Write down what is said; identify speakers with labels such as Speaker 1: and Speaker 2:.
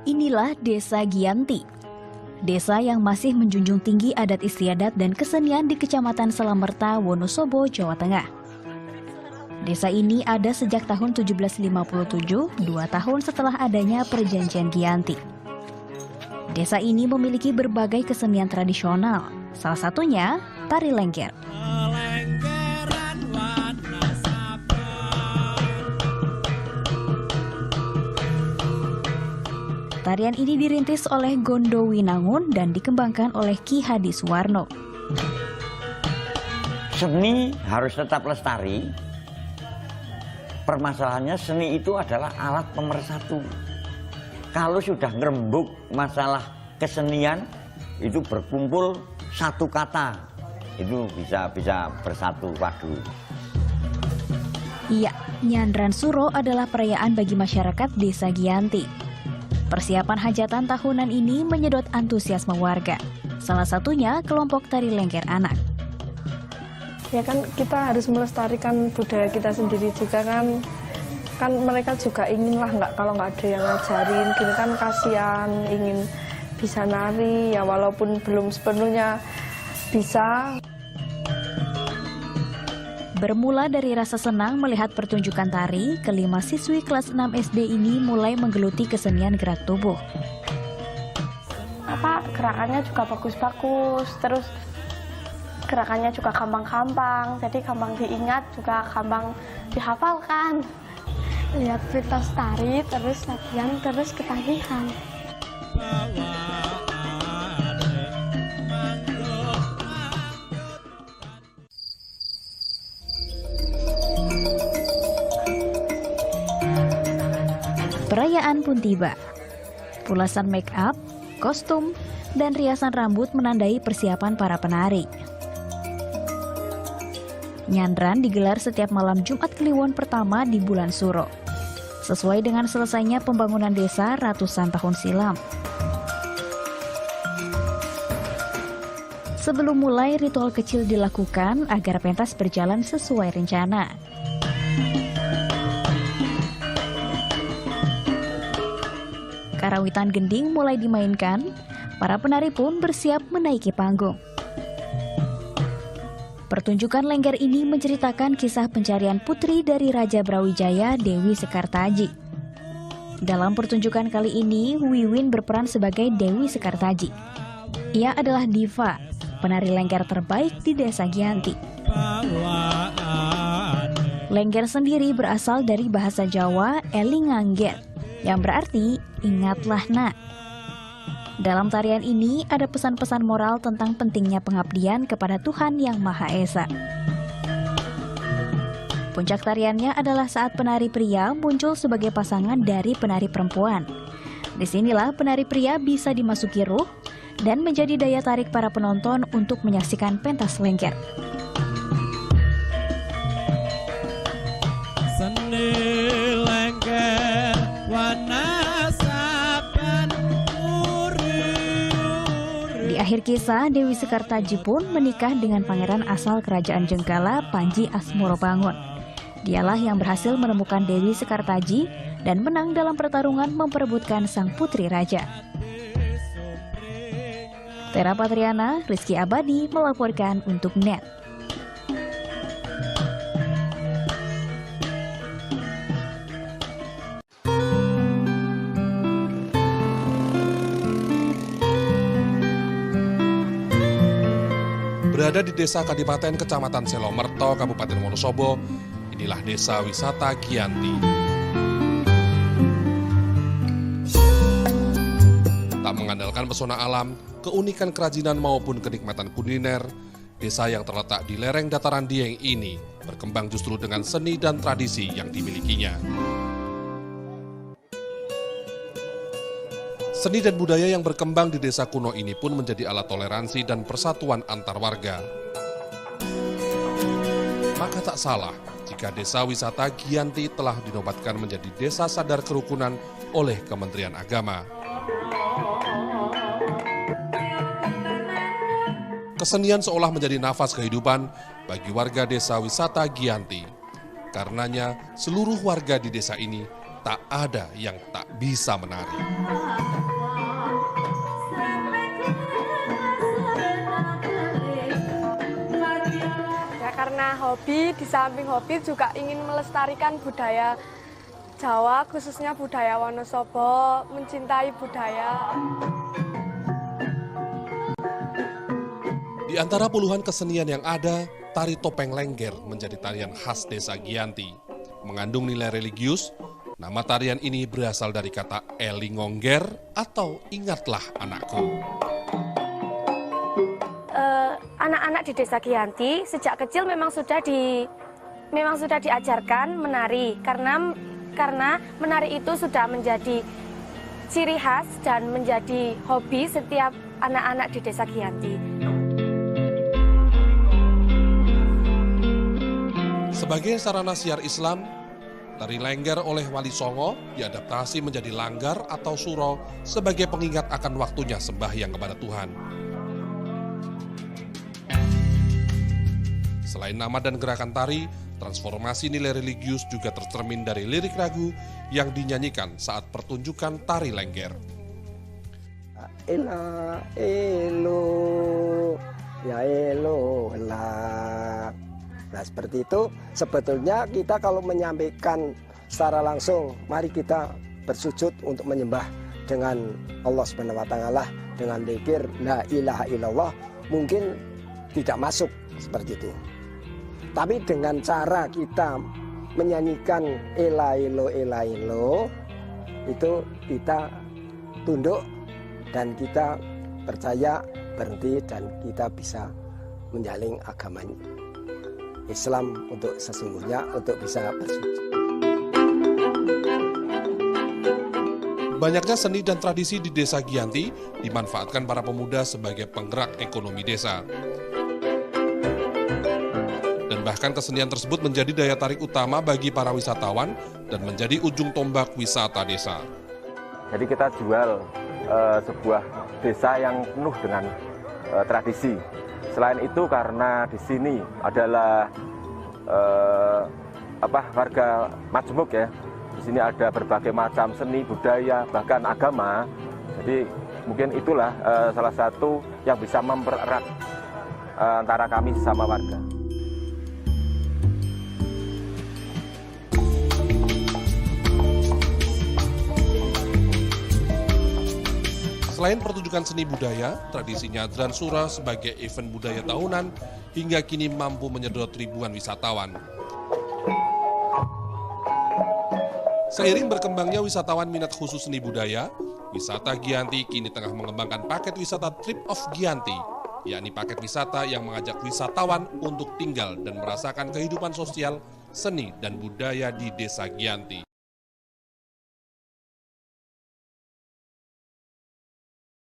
Speaker 1: Inilah Desa Giyanti. Desa yang masih menjunjung tinggi adat istiadat dan kesenian di Kecamatan Selamerta, Wonosobo, Jawa Tengah. Desa ini ada sejak tahun 1757, 2 tahun setelah adanya Perjanjian Giyanti. Desa ini memiliki berbagai kesenian tradisional, salah satunya tari lengger. Tarian ini dirintis oleh Gondo Winangun dan dikembangkan oleh Ki Hadi Suwarno.
Speaker 2: Seni harus tetap lestari. Permasalahannya seni itu adalah alat pemersatu. Kalau sudah ngerembuk masalah kesenian, itu berkumpul satu kata, itu bisa bersatu padu.
Speaker 1: Iya, Nyandran Suro adalah perayaan bagi masyarakat Desa Giyanti. Persiapan hajatan tahunan ini menyedot antusiasme warga. Salah satunya kelompok tari lengger anak.
Speaker 3: Ya kan kita harus melestarikan budaya kita sendiri juga kan mereka juga ingin lah kalau nggak ada yang ngajarin gini kan kasihan, ingin bisa nari ya walaupun belum sepenuhnya bisa.
Speaker 1: Bermula dari rasa senang melihat pertunjukan tari, kelima siswi kelas 6 SD ini mulai menggeluti kesenian gerak tubuh.
Speaker 3: Gerakannya juga bagus-bagus, terus gerakannya juga gampang-gampang, jadi gampang diingat, juga gampang dihafalkan. Lihat virtuos tari, terus latihan, terus ketagihan.
Speaker 1: Perayaan pun tiba. Pulasan make up, kostum, dan riasan rambut menandai persiapan para penari. Nyandran digelar setiap malam Jumat Kliwon pertama di bulan Suro, sesuai dengan selesainya pembangunan desa ratusan tahun silam. Sebelum mulai, ritual kecil dilakukan agar pentas berjalan sesuai rencana. Karawitan gending mulai dimainkan, para penari pun bersiap menaiki panggung. Pertunjukan lengger ini menceritakan kisah pencarian putri dari Raja Brawijaya, Dewi Sekartaji. Dalam pertunjukan kali ini, Wiwin berperan sebagai Dewi Sekartaji. Ia adalah diva, penari lengger terbaik di Desa Giyanti. Lengger sendiri berasal dari bahasa Jawa Elingangger, yang berarti ingatlah nak. Dalam tarian ini ada pesan-pesan moral tentang pentingnya pengabdian kepada Tuhan Yang Maha Esa. Puncak tariannya adalah saat penari pria muncul sebagai pasangan dari penari perempuan. Disinilah penari pria bisa dimasuki ruh dan menjadi daya tarik para penonton untuk menyaksikan pentas lengger.
Speaker 4: Seni lengger
Speaker 1: Di akhir kisah, Dewi Sekartaji pun menikah dengan pangeran asal kerajaan Jenggala, Panji Asmorobangun. Dialah yang berhasil menemukan Dewi Sekartaji dan menang dalam pertarungan memperebutkan sang putri raja. Tera Patriana, Rizky Abadi melaporkan untuk NET.
Speaker 5: Berada di Desa Kadipaten Kecamatan Selamerta, Kabupaten Wonosobo, inilah Desa Wisata Giyanti. Tak mengandalkan pesona alam, keunikan kerajinan maupun kenikmatan kuliner, desa yang terletak di lereng dataran Dieng ini berkembang justru dengan seni dan tradisi yang dimilikinya. Seni dan budaya yang berkembang di desa kuno ini pun menjadi alat toleransi dan persatuan antar warga. Maka tak salah jika Desa Wisata Giyanti telah dinobatkan menjadi Desa Sadar Kerukunan oleh Kementerian Agama. Kesenian seolah menjadi nafas kehidupan bagi warga Desa Wisata Giyanti. Karenanya seluruh warga di desa ini tak ada yang tak bisa menari.
Speaker 3: Karena hobi, di samping hobi juga ingin melestarikan budaya Jawa, khususnya budaya Wonosobo, mencintai budaya.
Speaker 5: Di antara puluhan kesenian yang ada, tari topeng lengger menjadi tarian khas Desa Giyanti. Mengandung nilai religius, nama tarian ini berasal dari kata elingongger atau ingatlah anakku.
Speaker 6: Anak-anak di Desa Giyanti sejak kecil memang sudah diajarkan menari karena menari itu sudah menjadi ciri khas dan menjadi hobi setiap anak-anak di Desa Giyanti.
Speaker 5: Sebagai sarana siar Islam, tari lengger oleh Wali Songo diadaptasi menjadi langgar atau suro sebagai pengingat akan waktunya sembahyang kepada Tuhan. Selain nama dan gerakan tari, transformasi nilai religius juga tercermin dari lirik ragu yang dinyanyikan saat pertunjukan tari lengger.
Speaker 7: Ela, elo, ya elo, lah. Nah seperti itu sebetulnya kita kalau menyampaikan secara langsung, mari kita bersujud untuk menyembah dengan Allah Subhanahu wa Ta'ala dengan dzikir la ilaha illallah mungkin tidak masuk seperti itu. Tapi dengan cara kita menyanyikan ela elo itu kita tunduk dan kita percaya berhenti dan kita bisa menjalin agama Islam untuk sesungguhnya untuk bisa bersujud.
Speaker 5: Banyaknya seni dan tradisi di Desa Giyanti dimanfaatkan para pemuda sebagai penggerak ekonomi desa. Dan bahkan kesenian tersebut menjadi daya tarik utama bagi para wisatawan dan menjadi ujung tombak wisata desa.
Speaker 8: Jadi kita jual sebuah desa yang penuh dengan tradisi. Selain itu karena di sini adalah warga majemuk ya. Di sini ada berbagai macam seni, budaya, bahkan agama. Jadi mungkin itulah salah satu yang bisa mempererat antara kami sesama warga.
Speaker 5: Selain pertunjukan seni budaya, tradisi nyadran sura sebagai event budaya tahunan hingga kini mampu menyedot ribuan wisatawan. Seiring berkembangnya wisatawan minat khusus seni budaya, wisata Giyanti kini tengah mengembangkan paket wisata Trip of Giyanti, yakni paket wisata yang mengajak wisatawan untuk tinggal dan merasakan kehidupan sosial, seni, dan budaya di Desa Giyanti.